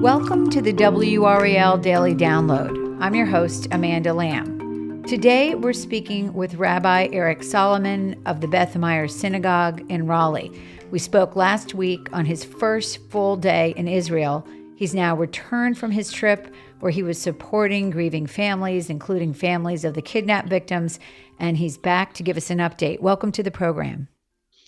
Welcome to the WRAL Daily Download. I'm your host, Amanda Lamb. Today, we're speaking with Rabbi Eric Solomon of the Beth Meyer Synagogue in Raleigh. We spoke last week on his first full day in Israel. He's now returned from his trip where he was supporting grieving families, including families of the kidnapped victims, and he's back to give us an update. Welcome to the program.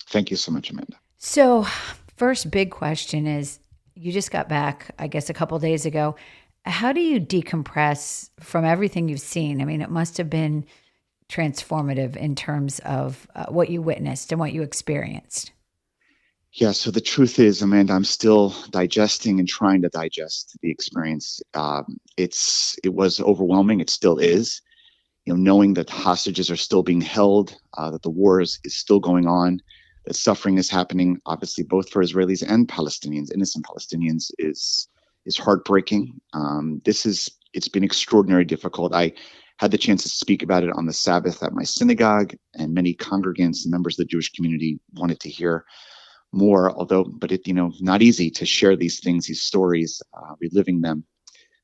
Thank you so much, Amanda. So, first big question is, you just got back, I guess, a couple days ago. How do you decompress from everything you've seen? I mean, it must have been transformative in terms of what you witnessed and what you experienced. Yeah, so the truth is, Amanda, I'm still digesting and trying to digest the experience. It was overwhelming. It still is. Knowing that hostages are still being held, that the war is still going on, that suffering is happening, obviously, both for Israelis and Palestinians, innocent Palestinians, is heartbreaking. It's been extraordinarily difficult. I had the chance to speak about it on the Sabbath at my synagogue, and many congregants and members of the Jewish community wanted to hear more, but not easy to share these things, these stories, reliving them.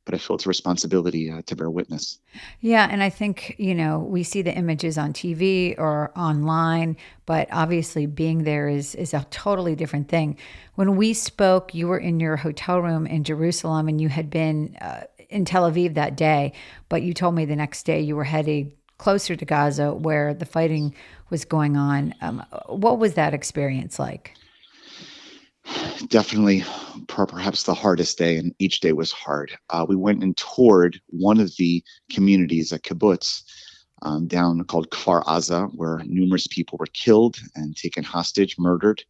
But I feel it's a responsibility to bear witness. Yeah, and I think, we see the images on TV or online, but obviously being there is a totally different thing. When we spoke, you were in your hotel room in Jerusalem, and you had been in Tel Aviv that day, but you told me the next day you were headed closer to Gaza where the fighting was going on. What was that experience like? Definitely perhaps the hardest day, and each day was hard. We went and toured one of the communities, a kibbutz, down called Kfar Aza, where numerous people were killed and taken hostage, murdered.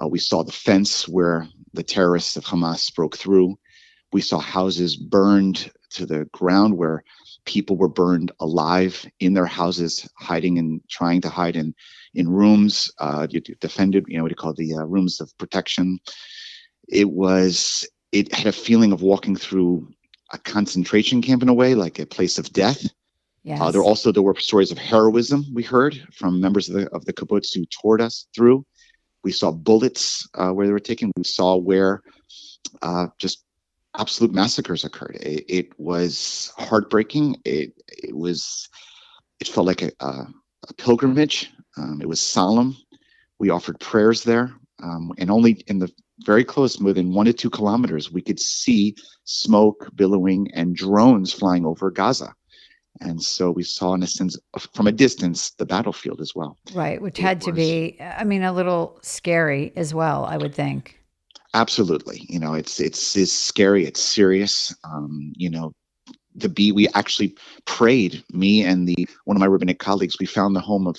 We saw the fence where the terrorists of Hamas broke through. We saw houses burned to the ground where people were burned alive in their houses, hiding and trying to hide in rooms, defended, what do you call the rooms of protection. It had a feeling of walking through a concentration camp in a way, like a place of death. Yes. There were stories of heroism we heard from members of the kibbutz who toured us through. We saw bullets where they were taken. We saw where just absolute massacres occurred. It was heartbreaking. It felt like a pilgrimage. It was solemn. We offered prayers there, and only in the very close, within 1 to 2 kilometers, we could see smoke billowing and drones flying over Gaza. And so we saw, in a sense, from a distance, the battlefield as well. Right, which had to be, a little scary as well, I would think. Absolutely. It's scary. It's serious. We actually prayed, me and one of my rabbinic colleagues, we found the home of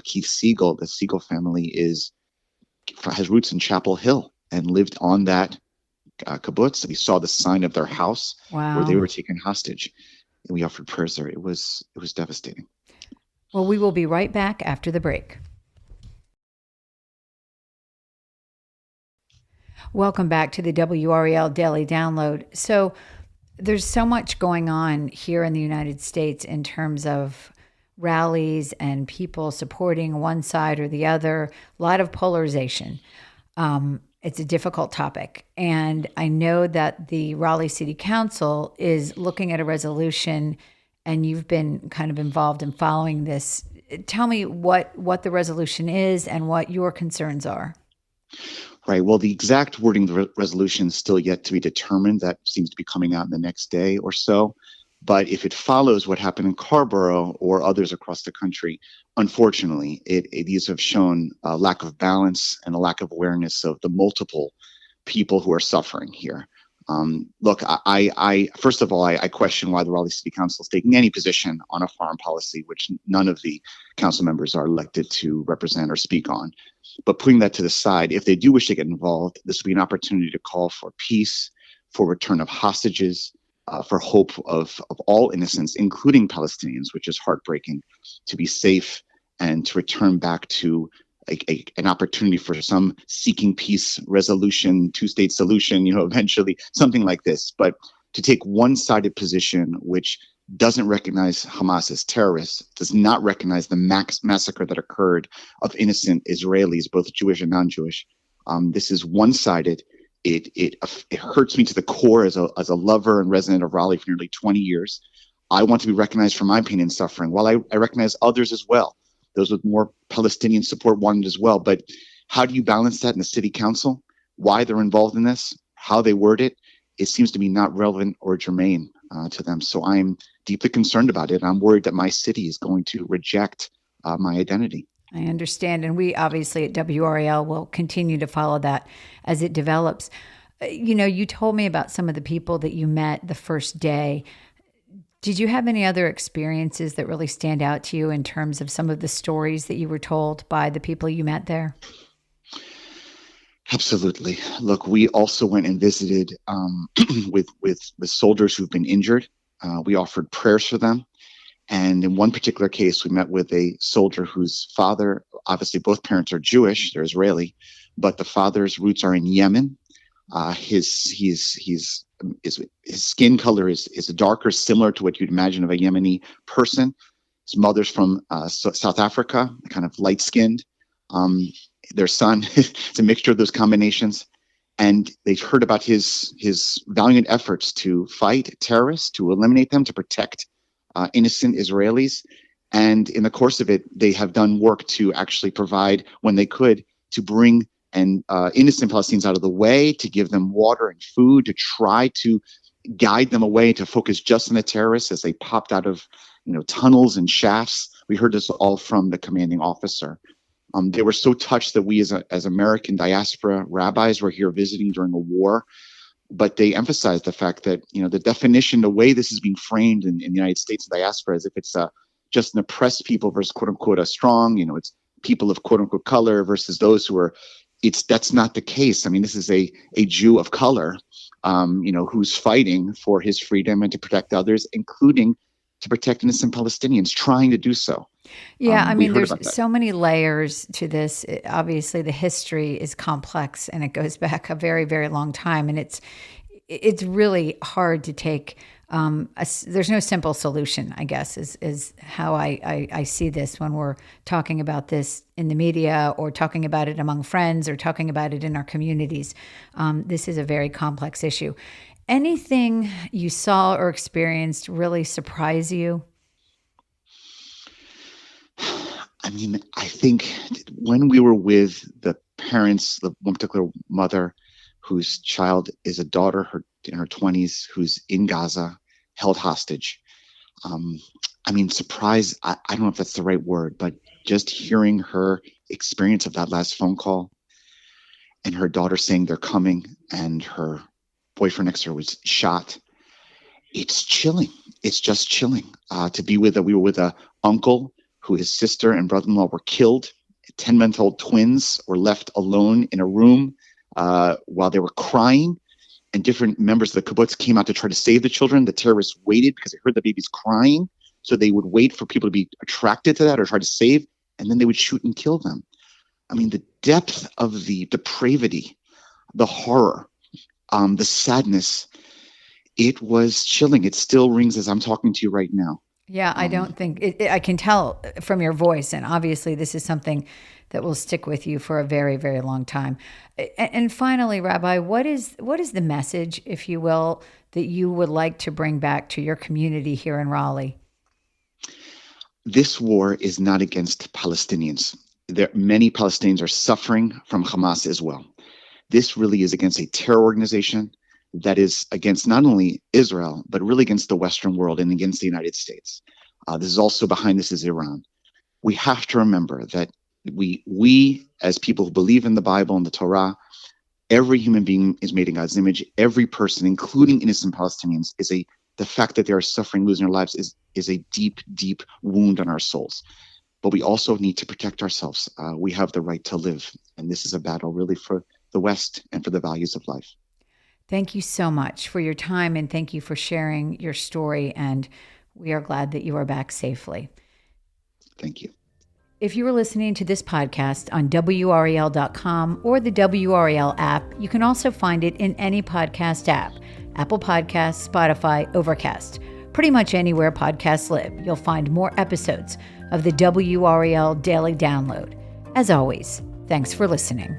Keith Siegel. The Siegel family has roots in Chapel Hill and lived on that kibbutz. We saw the sign of their house. Wow. Where they were taken hostage, and we offered prayers there. It was devastating. Well, we will be right back after the break. Welcome back to the WRAL Daily Download. So there's so much going on here in the United States in terms of rallies and people supporting one side or the other, a lot of polarization. It's a difficult topic. And I know that the Raleigh City Council is looking at a resolution, and you've been kind of involved in following this. Tell me what the resolution is and what your concerns are. Right. Well, the exact wording of the resolution is still yet to be determined. That seems to be coming out in the next day or so. But if it follows what happened in Carborough or others across the country, unfortunately, these have shown a lack of balance and a lack of awareness of the multiple people who are suffering here. Look, I first of all, I question why the Raleigh City Council is taking any position on a foreign policy, which none of the council members are elected to represent or speak on. But putting that to the side, if they do wish to get involved, this would be an opportunity to call for peace, for return of hostages, for hope of all innocents, including Palestinians, which is heartbreaking, to be safe and to return back to an opportunity for some seeking peace resolution, two-state solution, eventually, something like this. But to take one-sided position, which doesn't recognize Hamas as terrorists, does not recognize the massacre that occurred of innocent Israelis, both Jewish and non-Jewish. This is one-sided, It hurts me to the core as a lover and resident of Raleigh for nearly 20 years. I want to be recognized for my pain and suffering, while I recognize others as well. Those with more Palestinian support want it as well. But how do you balance that in the city council? Why they're involved in this, how they word it, it seems to be not relevant or germane to them. So I'm deeply concerned about it. I'm worried that my city is going to reject my identity. I understand. And we obviously at WRAL will continue to follow that as it develops. You told me about some of the people that you met the first day. Did you have any other experiences that really stand out to you in terms of some of the stories that you were told by the people you met there? Absolutely. Look, we also went and visited with soldiers who've been injured. We offered prayers for them. And in one particular case, we met with a soldier whose father, obviously both parents are Jewish, they're Israeli, but the father's roots are in Yemen. His skin color is darker, similar to what you'd imagine of a Yemeni person. His mother's from South Africa, kind of light-skinned. Their son, it's a mixture of those combinations. And they've heard about his valiant efforts to fight terrorists, to eliminate them, to protect innocent Israelis. And in the course of it, they have done work to actually provide, when they could, to bring innocent Palestinians out of the way, to give them water and food, to try to guide them away, to focus just on the terrorists as they popped out of tunnels and shafts. We heard this all from the commanding officer. They were so touched that we as American diaspora rabbis were here visiting during a war. But they emphasized the fact that, the definition, the way this is being framed in the United States diaspora, as if it's just an oppressed people versus quote unquote a strong, it's people of quote unquote color versus those who are, that's not the case. I mean, this is a Jew of color, who's fighting for his freedom and to protect others, including to protect innocent Palestinians, trying to do so. Yeah, I mean, there's so many layers to this. Obviously, the history is complex and it goes back a very, very long time. And it's really hard to take. There's no simple solution, I guess, is how I see this when we're talking about this in the media or talking about it among friends or talking about it in our communities. This is a very complex issue. Anything you saw or experienced really surprise you? I mean, I think when we were with the parents, the one particular mother whose child is a daughter in her 20s who's in Gaza, held hostage. Surprise, I don't know if that's the right word, but just hearing her experience of that last phone call and her daughter saying they're coming and her boyfriend next to her was shot. It's chilling. It's just chilling we were with a uncle who his sister and brother-in-law were killed. 10-month-old twins were left alone in a room while they were crying. And different members of the kibbutz came out to try to save the children. The terrorists waited because they heard the babies crying. So they would wait for people to be attracted to that or try to save, and then they would shoot and kill them. I mean, the depth of the depravity, the horror, the sadness, it was chilling. It still rings as I'm talking to you right now. Yeah, I don't think I can tell from your voice, and obviously this is something that will stick with you for a very, very long time. And finally, Rabbi, what is the message, if you will, that you would like to bring back to your community here in Raleigh? This war is not against Palestinians. Many Palestinians are suffering from Hamas as well. This really is against a terror organization that is against not only Israel, but really against the Western world and against the United States. This is also behind this is Iran. We have to remember that we as people who believe in the Bible and the Torah, every human being is made in God's image. Every person, including innocent Palestinians, the fact that they are suffering, losing their lives is a deep, deep wound on our souls. But we also need to protect ourselves. We have the right to live. And this is a battle really for the West and for the values of life. Thank you so much for your time, and thank you for sharing your story. And we are glad that you are back safely. Thank you. If you are listening to this podcast on WRAL.com or the WRAL app, you can also find it in any podcast app: Apple Podcasts, Spotify, Overcast. Pretty much anywhere podcasts live, you'll find more episodes of the WRAL Daily Download. As always, thanks for listening.